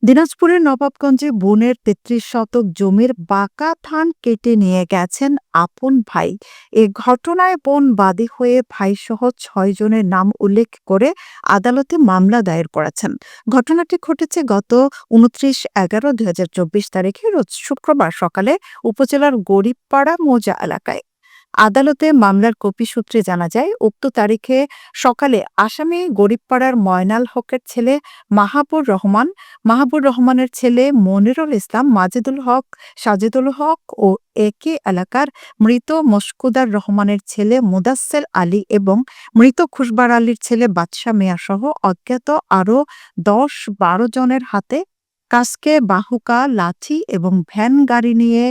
দিনাজপুরের নবাবগঞ্জে বোনের ৩৩ শতক জমির বাঁকা ধান কেটে নিয়ে গেছেন আপন ভাই। এ ঘটনায় বোন বাদী হয়ে ভাইসহ ৬ জনের নাম উল্লেখ করে আদালতে মামলা দায়ের করেছেন। ঘটনাটি ঘটেছে গত ২৯/১১/২০২৪ তারিখে রোজ শুক্রবার সকালে উপজেলার গরিবপাড়া মৌজা এলাকায়। আদালতে মামলার কপি সূত্রে জানা যায়, উক্ত তারিখে সকালে আসামি গরিবপাড়ার ময়নাল হকের ছেলে মাহাবুর রহমানের ছেলে মনিরুল ইসলাম, মাজেদুল হক, সাজেদুল হক ও একই এলাকার মৃত মশকুদার রহমানের ছেলে মুদাচ্ছের আলী এবং মৃত খুশবার আলীর ছেলে বাদশা মিয়া সহ অজ্ঞাত আরও ১০-১২ জনের হাতে কাস্কে, বাহুকা, লাঠি এবং ভ্যান গাড়ি নিয়ে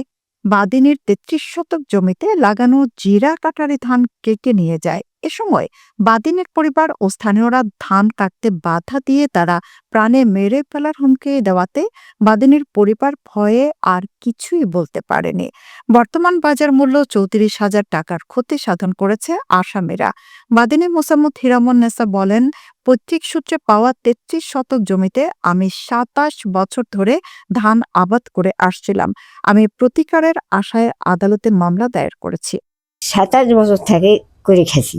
বাদিনীর ৩৩ শতক জমিতে লাগানো জিরা কাটারি ধান কেটে নিয়ে যায়। এ সময় বাদিনীর পরিবার ও স্থানীয়রা ধান কাটতে বাধা দিয়ে তারা প্রাণে মেরে ফেলার হুমকি দেওয়াতে বাদিনীর পরিবার ভয়ে আর কিছুই বলতে পারেনি। বর্তমান বাজার মূল্য ৩৪,০০০ টাকার ক্ষতি সাধন করেছে আসামিরা। বাদিনী মোসাম্মদ হিরামুন্নেছা বলেন, পৈতৃক সূত্রে পাওয়া ৩৩ শতক জমিতে আমি ২৭ বছর ধরে ধান আবাদ করে আসছিলাম। আমি প্রতিকারের আশায় আদালতে মামলা দায়ের করেছি। ২৭ বছর থেকে করে খাইছি।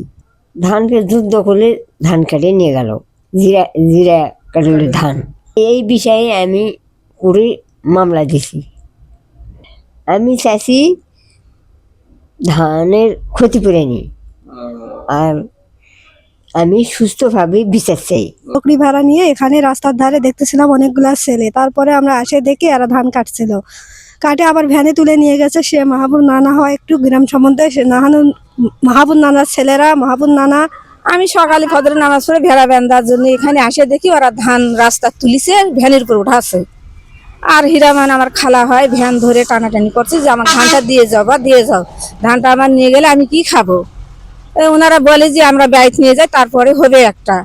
ধানকে যুদ্ধ করলে ধান কেটে নিয়ে গেল, জিরা জিরা কাটলে ধান। এই বিষয়ে আমি করে মামলা দিছি। আমি চাইছি ধানের ক্ষতিপূরণই, আর আমি সুস্থভাবে বিচার চাই। বকরি ভাড়া নিয়ে এখানে রাস্তার ধারে দেখতেছিলাম অনেকগুলা ছেলে। তারপরে আমরা আসে দেখি এরা ধান কাটছিল, কাটে আবার ভ্যানে তুলে নিয়ে গেছে। সে মাহাবুর নানা হয়, একটু গ্রাম সম্বন্ধে সে মাহাবুর নানার ছেলেরা মাহাবুর নানা। আমি সকালে ফজরের নামাজ পড়ে ভেড়া বান্ধার জন্য এখানে আসে দেখি ওরা ধান রাস্তা তুলিছে, ভ্যানের উপর উঠাছে। আর হীরামান আমার খালা হয়, ভ্যান ধরে টানাটানি করছে যে আমার ধানটা দিয়ে যাও বা দিয়ে যাও, ধানটা আমার নিয়ে গেলে আমি কি খাবো। ওনারা বলে যে আমরা বাইক নিয়ে যাই, তারপরে হবে একটা।